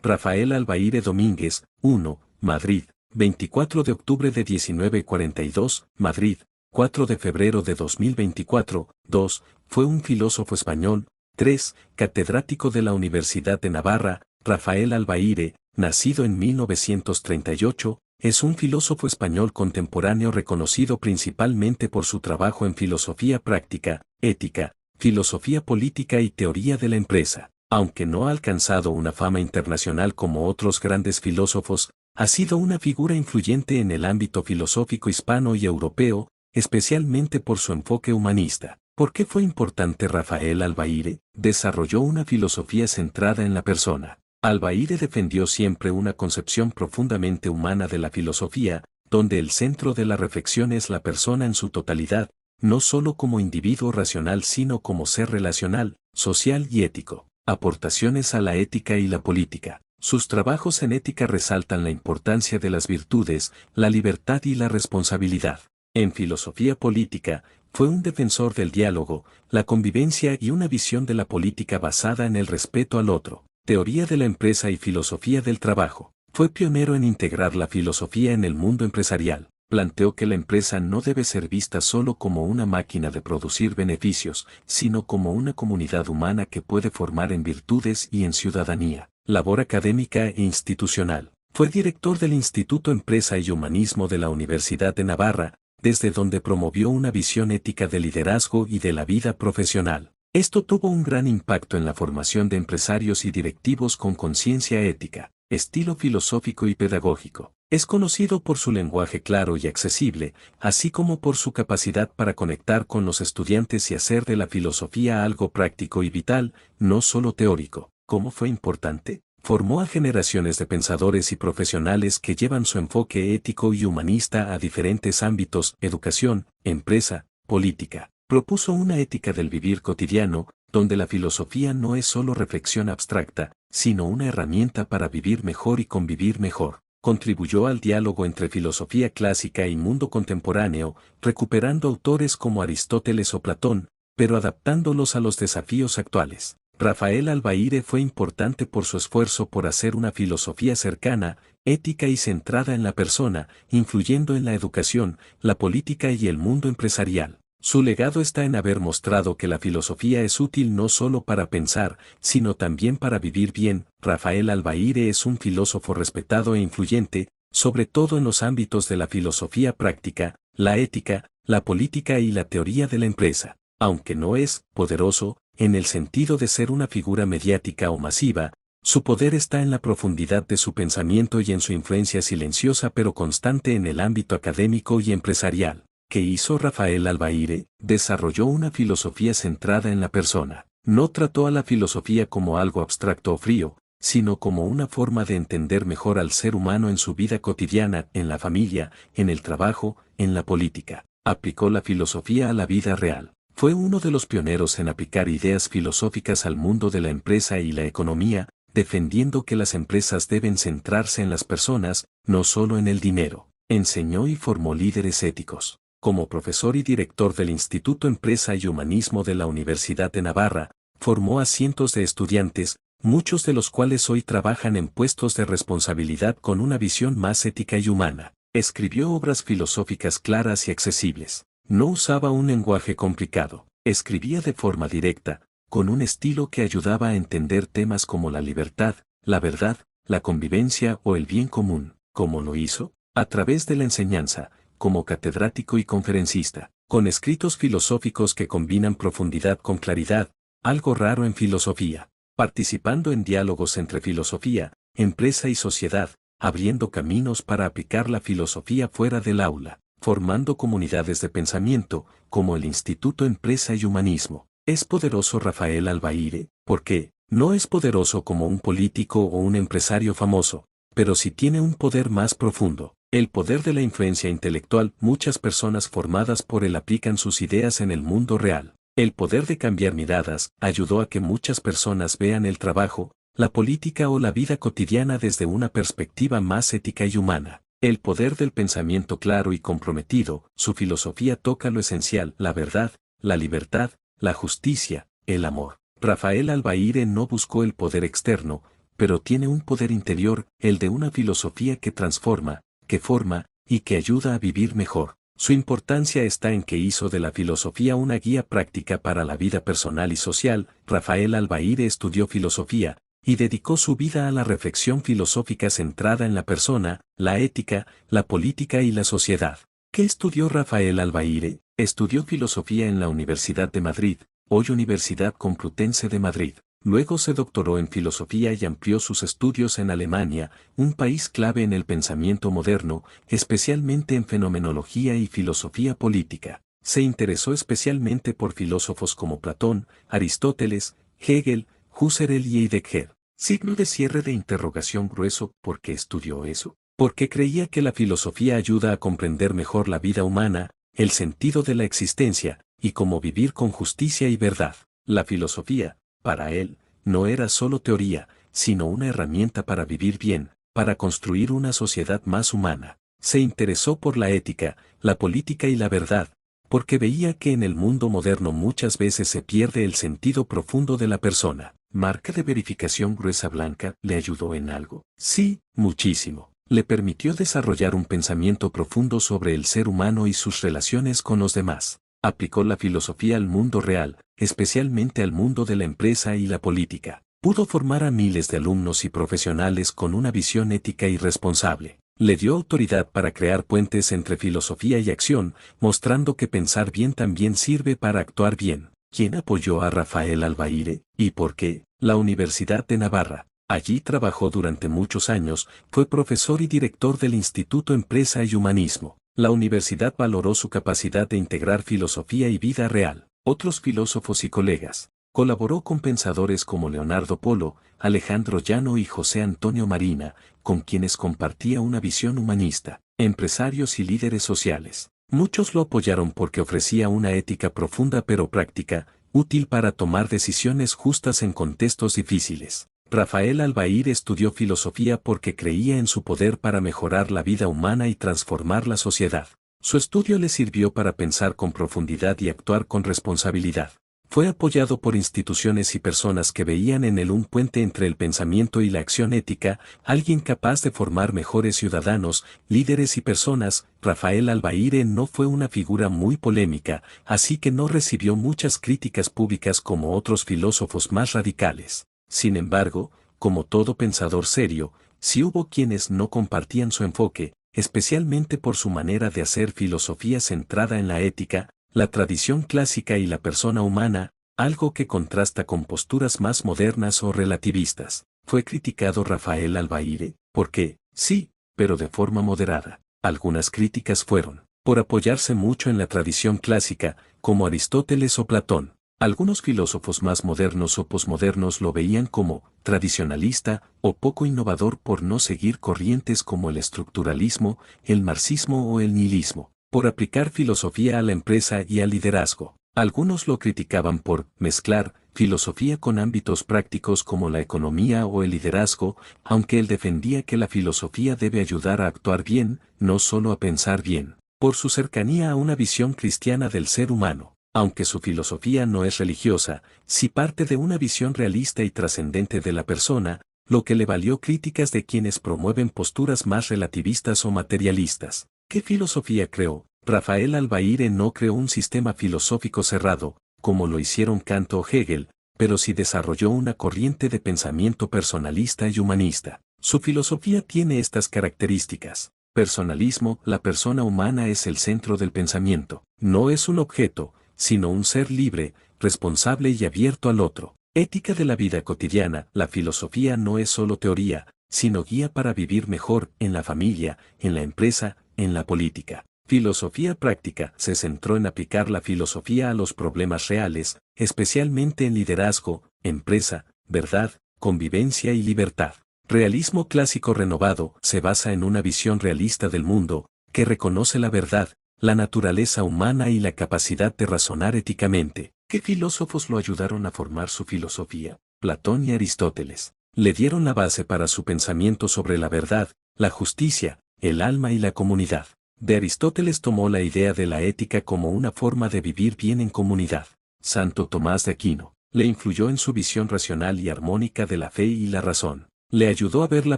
Rafael Albaire Domínguez, 1, Madrid, 24 de octubre de 1942, Madrid, 4 de febrero de 2024, 2, fue un filósofo español. 3, catedrático de la Universidad de Navarra. Rafael Albaire, nacido en 1938, es un filósofo español contemporáneo reconocido principalmente por su trabajo en filosofía práctica, ética, filosofía política y teoría de la empresa. Aunque no ha alcanzado una fama internacional como otros grandes filósofos, ha sido una figura influyente en el ámbito filosófico hispano y europeo, especialmente por su enfoque humanista. ¿Por qué fue importante Rafael Albaire? Desarrolló una filosofía centrada en la persona. Albaire defendió siempre una concepción profundamente humana de la filosofía, donde el centro de la reflexión es la persona en su totalidad, no solo como individuo racional sino como ser relacional, social y ético. Aportaciones a la ética y la política. Sus trabajos en ética resaltan la importancia de las virtudes, la libertad y la responsabilidad. En filosofía política, fue un defensor del diálogo, la convivencia y una visión de la política basada en el respeto al otro. Teoría de la empresa y filosofía del trabajo. Fue pionero en integrar la filosofía en el mundo empresarial. Planteó que la empresa no debe ser vista solo como una máquina de producir beneficios, sino como una comunidad humana que puede formar en virtudes y en ciudadanía. Labor académica e institucional. Fue director del Instituto Empresa y Humanismo de la Universidad de Navarra, desde donde promovió una visión ética del liderazgo y de la vida profesional. Esto tuvo un gran impacto en la formación de empresarios y directivos con conciencia ética. Estilo filosófico y pedagógico. Es conocido por su lenguaje claro y accesible, así como por su capacidad para conectar con los estudiantes y hacer de la filosofía algo práctico y vital, no solo teórico. ¿Cómo fue importante? Formó a generaciones de pensadores y profesionales que llevan su enfoque ético y humanista a diferentes ámbitos: educación, empresa, política. Propuso una ética del vivir cotidiano, donde la filosofía no es solo reflexión abstracta, sino una herramienta para vivir mejor y convivir mejor. Contribuyó al diálogo entre filosofía clásica y mundo contemporáneo, recuperando autores como Aristóteles o Platón, pero adaptándolos a los desafíos actuales. Rafael Albaire fue importante por su esfuerzo por hacer una filosofía cercana, ética y centrada en la persona, influyendo en la educación, la política y el mundo empresarial. Su legado está en haber mostrado que la filosofía es útil no solo para pensar, sino también para vivir bien. Rafael Albaire es un filósofo respetado e influyente, sobre todo en los ámbitos de la filosofía práctica, la ética, la política y la teoría de la empresa. Aunque no es poderoso, en el sentido de ser una figura mediática o masiva, su poder está en la profundidad de su pensamiento y en su influencia silenciosa pero constante en el ámbito académico y empresarial. ¿Qué hizo Rafael Albaire? Desarrolló una filosofía centrada en la persona. No trató a la filosofía como algo abstracto o frío, sino como una forma de entender mejor al ser humano en su vida cotidiana, en la familia, en el trabajo, en la política. Aplicó la filosofía a la vida real. Fue uno de los pioneros en aplicar ideas filosóficas al mundo de la empresa y la economía, defendiendo que las empresas deben centrarse en las personas, no solo en el dinero. Enseñó y formó líderes éticos. Como profesor y director del Instituto Empresa y Humanismo de la Universidad de Navarra, formó a cientos de estudiantes, muchos de los cuales hoy trabajan en puestos de responsabilidad con una visión más ética y humana. Escribió obras filosóficas claras y accesibles. No usaba un lenguaje complicado. Escribía de forma directa, con un estilo que ayudaba a entender temas como la libertad, la verdad, la convivencia o el bien común. ¿Cómo lo hizo? A través de la enseñanza, como catedrático y conferencista, con escritos filosóficos que combinan profundidad con claridad, algo raro en filosofía, participando en diálogos entre filosofía, empresa y sociedad, abriendo caminos para aplicar la filosofía fuera del aula, formando comunidades de pensamiento, como el Instituto Empresa y Humanismo. ¿Es poderoso Rafael Albaire? ¿Por qué? No es poderoso como un político o un empresario famoso, pero sí tiene un poder más profundo. El poder de la influencia intelectual. Muchas personas formadas por él aplican sus ideas en el mundo real. El poder de cambiar miradas ayudó a que muchas personas vean el trabajo, la política o la vida cotidiana desde una perspectiva más ética y humana. El poder del pensamiento claro y comprometido. Su filosofía toca lo esencial: la verdad, la libertad, la justicia, el amor. Rafael Albaire no buscó el poder externo, pero tiene un poder interior, el de una filosofía que transforma, que forma, y que ayuda a vivir mejor. Su importancia está en que hizo de la filosofía una guía práctica para la vida personal y social. Rafael Albaire estudió filosofía, y dedicó su vida a la reflexión filosófica centrada en la persona, la ética, la política y la sociedad. ¿Qué estudió Rafael Albaire? Estudió filosofía en la Universidad de Madrid, hoy Universidad Complutense de Madrid. Luego se doctoró en filosofía y amplió sus estudios en Alemania, un país clave en el pensamiento moderno, especialmente en fenomenología y filosofía política. Se interesó especialmente por filósofos como Platón, Aristóteles, Hegel, Husserl y Heidegger. Signo de cierre de interrogación grueso. ¿Por qué estudió eso? Porque creía que la filosofía ayuda a comprender mejor la vida humana, el sentido de la existencia, y cómo vivir con justicia y verdad. La filosofía, para él, no era solo teoría, sino una herramienta para vivir bien, para construir una sociedad más humana. Se interesó por la ética, la política y la verdad, porque veía que en el mundo moderno muchas veces se pierde el sentido profundo de la persona. ¿Marca de verificación gruesa blanca le ayudó en algo? Sí, muchísimo. Le permitió desarrollar un pensamiento profundo sobre el ser humano y sus relaciones con los demás. Aplicó la filosofía al mundo real, especialmente al mundo de la empresa y la política. Pudo formar a miles de alumnos y profesionales con una visión ética y responsable. Le dio autoridad para crear puentes entre filosofía y acción, mostrando que pensar bien también sirve para actuar bien. ¿Quién apoyó a Rafael Albaire? ¿Y por qué? La Universidad de Navarra. Allí trabajó durante muchos años, fue profesor y director del Instituto Empresa y Humanismo. La universidad valoró su capacidad de integrar filosofía y vida real. Otros filósofos y colegas. Colaboró con pensadores como Leonardo Polo, Alejandro Llano y José Antonio Marina, con quienes compartía una visión humanista. Empresarios y líderes sociales. Muchos lo apoyaron porque ofrecía una ética profunda pero práctica, útil para tomar decisiones justas en contextos difíciles. Rafael Albaire estudió filosofía porque creía en su poder para mejorar la vida humana y transformar la sociedad. Su estudio le sirvió para pensar con profundidad y actuar con responsabilidad. Fue apoyado por instituciones y personas que veían en él un puente entre el pensamiento y la acción ética, alguien capaz de formar mejores ciudadanos, líderes y personas. Rafael Albaire no fue una figura muy polémica, así que no recibió muchas críticas públicas como otros filósofos más radicales. Sin embargo, como todo pensador serio, sí hubo quienes no compartían su enfoque, especialmente por su manera de hacer filosofía centrada en la ética, la tradición clásica y la persona humana, algo que contrasta con posturas más modernas o relativistas. Fue criticado Rafael Albaire, porque, sí, pero de forma moderada. Algunas críticas fueron, por apoyarse mucho en la tradición clásica, como Aristóteles o Platón. Algunos filósofos más modernos o posmodernos lo veían como tradicionalista o poco innovador por no seguir corrientes como el estructuralismo, el marxismo o el nihilismo, por aplicar filosofía a la empresa y al liderazgo. Algunos lo criticaban por mezclar filosofía con ámbitos prácticos como la economía o el liderazgo, aunque él defendía que la filosofía debe ayudar a actuar bien, no solo a pensar bien, por su cercanía a una visión cristiana del ser humano. Aunque su filosofía no es religiosa, sí parte de una visión realista y trascendente de la persona, lo que le valió críticas de quienes promueven posturas más relativistas o materialistas. ¿Qué filosofía creó? Rafael Albaire no creó un sistema filosófico cerrado, como lo hicieron Kant o Hegel, pero sí desarrolló una corriente de pensamiento personalista y humanista. Su filosofía tiene estas características. Personalismo: la persona humana es el centro del pensamiento, no es un objeto, sino un ser libre, responsable y abierto al otro. Ética de la vida cotidiana: la filosofía no es solo teoría, sino guía para vivir mejor en la familia, en la empresa, en la política. Filosofía práctica: se centró en aplicar la filosofía a los problemas reales, especialmente en liderazgo, empresa, verdad, convivencia y libertad. Realismo clásico renovado: se basa en una visión realista del mundo, que reconoce la verdad, la naturaleza humana y la capacidad de razonar éticamente. ¿Qué filósofos lo ayudaron a formar su filosofía? Platón y Aristóteles. Le dieron la base para su pensamiento sobre la verdad, la justicia, el alma y la comunidad. De Aristóteles tomó la idea de la ética como una forma de vivir bien en comunidad. Santo Tomás de Aquino le influyó en su visión racional y armónica de la fe y la razón. Le ayudó a ver la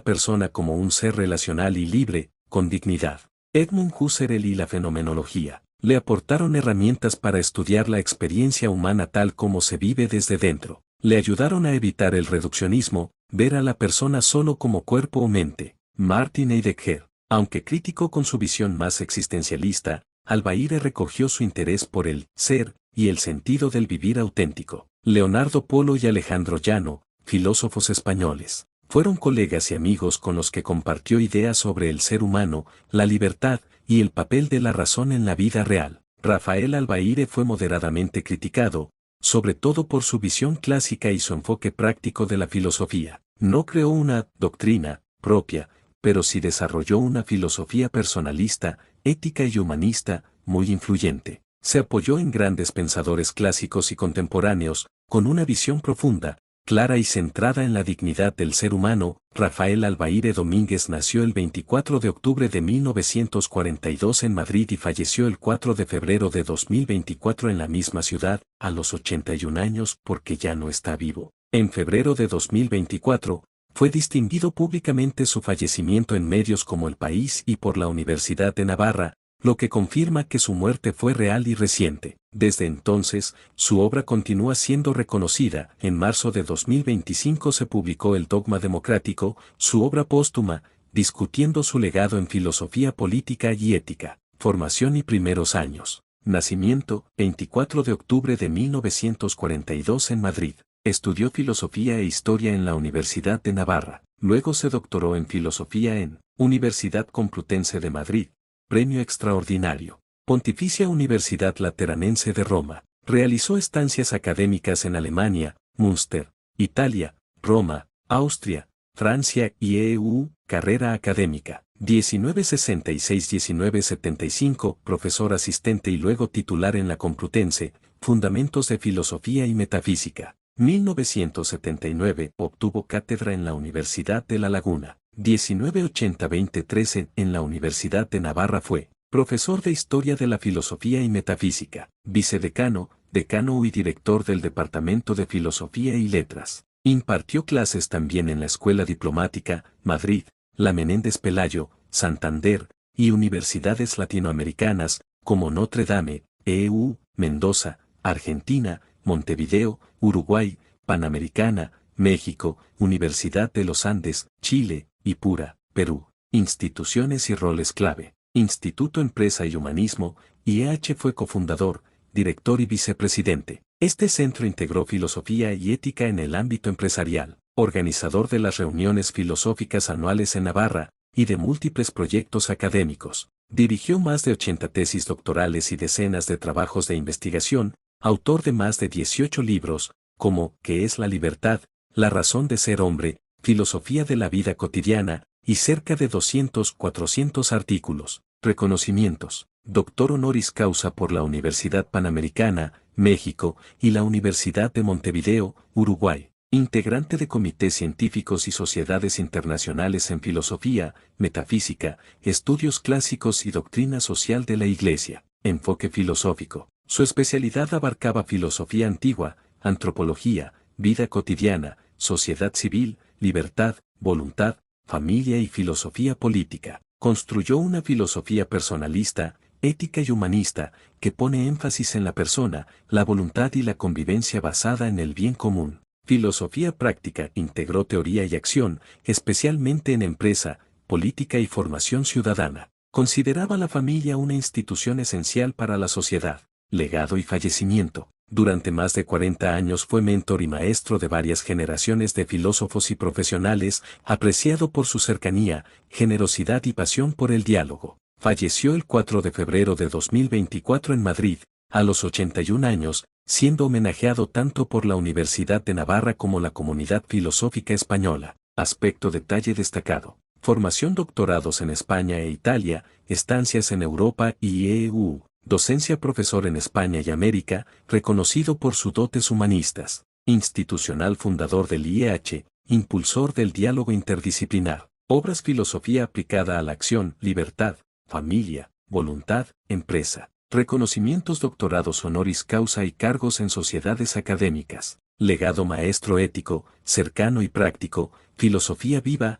persona como un ser relacional y libre, con dignidad. Edmund Husserl y la fenomenología le aportaron herramientas para estudiar la experiencia humana tal como se vive desde dentro. Le ayudaron a evitar el reduccionismo, ver a la persona solo como cuerpo o mente. Martin Heidegger, aunque crítico con su visión más existencialista, Albaire recogió su interés por el ser y el sentido del vivir auténtico. Leonardo Polo y Alejandro Llano, filósofos españoles, fueron colegas y amigos con los que compartió ideas sobre el ser humano, la libertad y el papel de la razón en la vida real. Rafael Albaire fue moderadamente criticado, sobre todo por su visión clásica y su enfoque práctico de la filosofía. No creó una doctrina propia, pero sí desarrolló una filosofía personalista, ética y humanista, muy influyente. Se apoyó en grandes pensadores clásicos y contemporáneos, con una visión profunda, clara y centrada en la dignidad del ser humano. Rafael Albaire Domínguez nació el 24 de octubre de 1942 en Madrid y falleció el 4 de febrero de 2024 en la misma ciudad, a los 81 años porque ya no está vivo. En febrero de 2024, fue distinguido públicamente su fallecimiento en medios como El País y por la Universidad de Navarra, lo que confirma que su muerte fue real y reciente. Desde entonces, su obra continúa siendo reconocida. En marzo de 2025 se publicó El Dogma Democrático, su obra póstuma, discutiendo su legado en filosofía política y ética. Formación y primeros años. Nacimiento, 24 de octubre de 1942 en Madrid. Estudió filosofía e historia en la Universidad de Navarra. Luego se doctoró en filosofía en Universidad Complutense de Madrid. Premio Extraordinario. Pontificia Universidad Lateranense de Roma. Realizó estancias académicas en Alemania, Münster, Italia, Roma, Austria, Francia y EU. Carrera académica. 1966-1975, profesor asistente y luego titular en la Complutense, Fundamentos de Filosofía y Metafísica. 1979, obtuvo cátedra en la Universidad de La Laguna. 1980-2013, en la Universidad de Navarra fue profesor de Historia de la Filosofía y Metafísica, vicedecano, decano y director del Departamento de Filosofía y Letras. Impartió clases también en la Escuela Diplomática, Madrid, la Menéndez Pelayo, Santander, y universidades latinoamericanas, como Notre Dame, EU, Mendoza, Argentina, Montevideo, Uruguay, Panamericana, México, Universidad de los Andes, Chile, y Pura, Perú. Instituciones y roles clave. Instituto Empresa y Humanismo, IEH fue cofundador, director y vicepresidente. Este centro integró filosofía y ética en el ámbito empresarial, organizador de las reuniones filosóficas anuales en Navarra, y de múltiples proyectos académicos. Dirigió más de 80 tesis doctorales y decenas de trabajos de investigación, autor de más de 18 libros, como ¿Qué es la libertad?, La razón de ser hombre, Filosofía de la vida cotidiana, y cerca de 200-400 artículos. Reconocimientos. Doctor honoris causa por la Universidad Panamericana, México, y la Universidad de Montevideo, Uruguay. Integrante de comités científicos y sociedades internacionales en filosofía, metafísica, estudios clásicos y doctrina social de la Iglesia. Enfoque filosófico. Su especialidad abarcaba filosofía antigua, antropología, vida cotidiana, sociedad civil, libertad, voluntad, familia y filosofía política. Construyó una filosofía personalista, ética y humanista, que pone énfasis en la persona, la voluntad y la convivencia basada en el bien común. Filosofía práctica integró teoría y acción, especialmente en empresa, política y formación ciudadana. Consideraba la familia una institución esencial para la sociedad. Legado y fallecimiento. Durante más de 40 años fue mentor y maestro de varias generaciones de filósofos y profesionales, apreciado por su cercanía, generosidad y pasión por el diálogo. Falleció el 4 de febrero de 2024 en Madrid, a los 81 años, siendo homenajeado tanto por la Universidad de Navarra como la comunidad filosófica española. Aspecto detalle destacado. Formación doctorados en España e Italia, estancias en Europa y EU. Docencia profesor en España y América, reconocido por sus dotes humanistas. Institucional fundador del IEH, impulsor del diálogo interdisciplinar. Obras filosofía aplicada a la acción, libertad, familia, voluntad, empresa. Reconocimientos doctorados honoris causa y cargos en sociedades académicas. legado maestro ético, cercano y práctico, filosofía viva,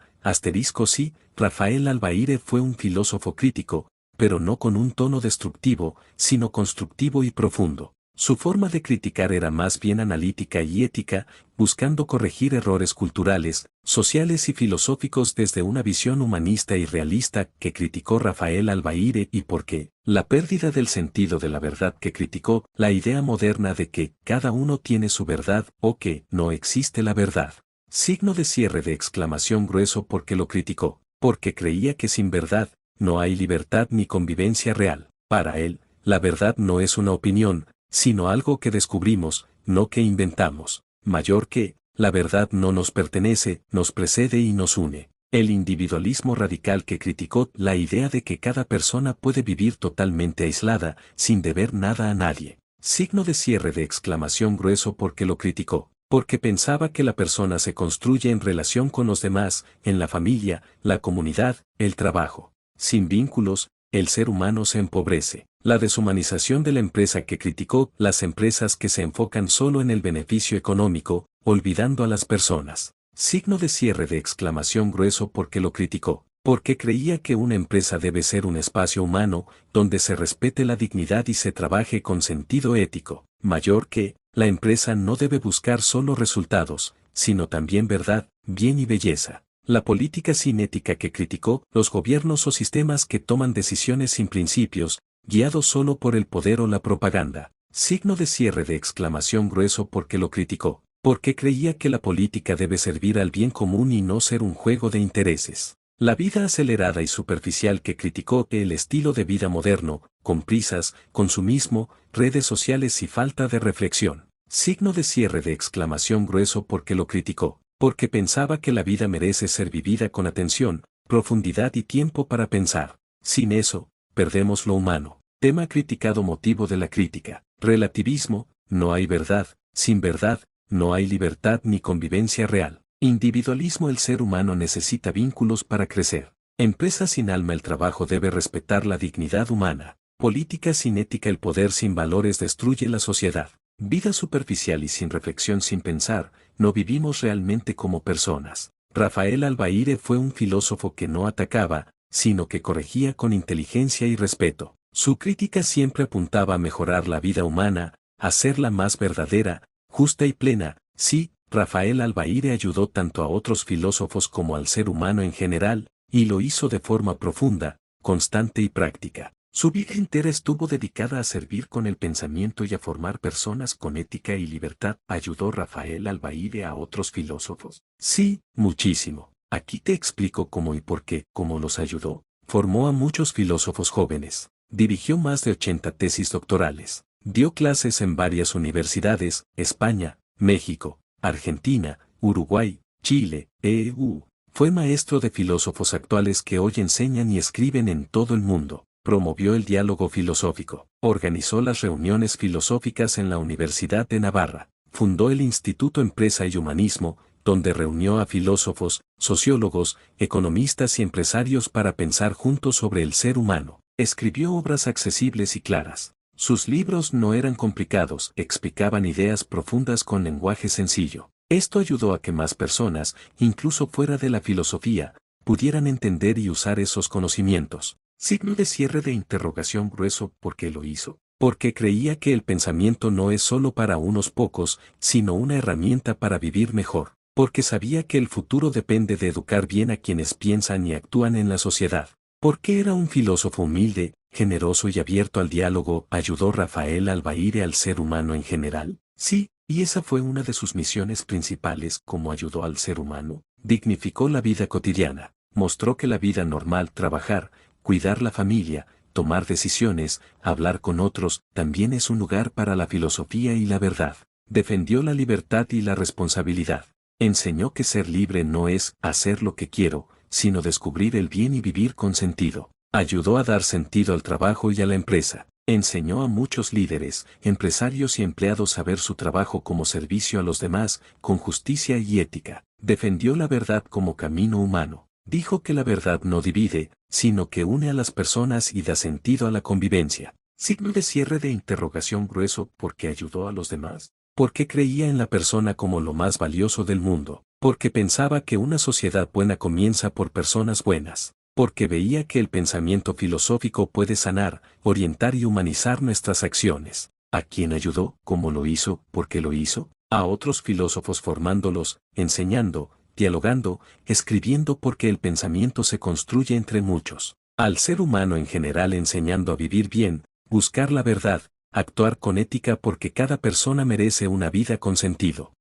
sí, Rafael Albaire fue un filósofo crítico, pero no con un tono destructivo, sino constructivo y profundo. Su forma de criticar era más bien analítica y ética, buscando corregir errores culturales, sociales y filosóficos desde una visión humanista y realista que criticó Rafael Albaire y por qué, la pérdida del sentido de la verdad que criticó, la idea moderna de que cada uno tiene su verdad o que no existe la verdad. Signo de cierre de exclamación grueso porque lo criticó, porque creía que sin verdad, no hay libertad ni convivencia real. Para él, la verdad no es una opinión, sino algo que descubrimos, no que inventamos. Mayor que, la verdad no nos pertenece, nos precede y nos une. El individualismo radical que criticó la idea de que cada persona puede vivir totalmente aislada, sin deber nada a nadie. Signo de cierre de exclamación grueso porque lo criticó, porque pensaba que la persona se construye en relación con los demás, en la familia, la comunidad, el trabajo. Sin vínculos, el ser humano se empobrece. La deshumanización de la empresa que criticó, las empresas que se enfocan solo en el beneficio económico, olvidando a las personas. Signo de cierre de exclamación grueso porque lo criticó, porque creía que una empresa debe ser un espacio humano, donde se respete la dignidad y se trabaje con sentido ético. Mayor que, la empresa no debe buscar solo resultados, sino también verdad, bien y belleza. La política sin ética que criticó, los gobiernos o sistemas que toman decisiones sin principios, guiados solo por el poder o la propaganda. Signo de cierre de exclamación grueso porque lo criticó, porque creía que la política debe servir al bien común y no ser un juego de intereses. La vida acelerada y superficial que criticó el estilo de vida moderno, con prisas, consumismo, redes sociales y falta de reflexión. Signo de cierre de exclamación grueso porque lo criticó, porque pensaba que la vida merece ser vivida con atención, profundidad y tiempo para pensar. Sin eso, perdemos lo humano. Tema criticado motivo de la crítica. Relativismo, no hay verdad, sin verdad, no hay libertad ni convivencia real. Individualismo el ser humano necesita vínculos para crecer. Empresa sin alma el trabajo debe respetar la dignidad humana. Política sin ética el poder sin valores destruye la sociedad. Vida superficial y sin reflexión sin pensar, no vivimos realmente como personas. Rafael Albaire fue un filósofo que no atacaba, sino que corregía con inteligencia y respeto. Su crítica siempre apuntaba a mejorar la vida humana, a hacerla más verdadera, justa y plena. Sí, Rafael Albaire ayudó tanto a otros filósofos como al ser humano en general, y lo hizo de forma profunda, constante y práctica. Su vida entera estuvo dedicada a servir con el pensamiento y a formar personas con ética y libertad. ¿Ayudó Rafael Albaire a otros filósofos? Sí, muchísimo. Aquí te explico cómo y por qué. ¿Cómo los ayudó? Formó a muchos filósofos jóvenes. Dirigió más de 80 tesis doctorales. Dio clases en varias universidades, España, México, Argentina, Uruguay, Chile, EU. Fue maestro de filósofos actuales que hoy enseñan y escriben en todo el mundo. Promovió el diálogo filosófico. Organizó las reuniones filosóficas en la Universidad de Navarra. Fundó el Instituto Empresa y Humanismo, donde reunió a filósofos, sociólogos, economistas y empresarios para pensar juntos sobre el ser humano. Escribió obras accesibles y claras. Sus libros no eran complicados, explicaban ideas profundas con lenguaje sencillo. Esto ayudó a que más personas, incluso fuera de la filosofía, pudieran entender y usar esos conocimientos. Signo de cierre de interrogación grueso. ¿Por qué lo hizo? Porque creía que el pensamiento no es solo para unos pocos, sino una herramienta para vivir mejor. Porque sabía que el futuro depende de educar bien a quienes piensan y actúan en la sociedad. Porque era un filósofo humilde, generoso y abierto al diálogo. ¿Ayudó Rafael Albaire al ser humano en general? Sí, y esa fue una de sus misiones principales. ¿Cómo ayudó al ser humano? Dignificó la vida cotidiana. Mostró que la vida normal, trabajar, cuidar la familia, tomar decisiones, hablar con otros, también es un lugar para la filosofía y la verdad. Defendió la libertad y la responsabilidad. Enseñó que ser libre no es hacer lo que quiero, sino descubrir el bien y vivir con sentido. Ayudó a dar sentido al trabajo y a la empresa. Enseñó a muchos líderes, empresarios y empleados a ver su trabajo como servicio a los demás, con justicia y ética. Defendió la verdad como camino humano. Dijo que la verdad no divide, sino que une a las personas y da sentido a la convivencia. Signo de cierre de interrogación grueso. ¿Por qué ayudó a los demás? Porque creía en la persona como lo más valioso del mundo. Porque pensaba que una sociedad buena comienza por personas buenas. Porque veía que el pensamiento filosófico puede sanar, orientar y humanizar nuestras acciones. ¿A quién ayudó? ¿Cómo lo hizo? ¿Por qué lo hizo? A otros filósofos formándolos, enseñando, dialogando, escribiendo porque el pensamiento se construye entre muchos. Al ser humano en general enseñando a vivir bien, buscar la verdad, actuar con ética porque cada persona merece una vida con sentido.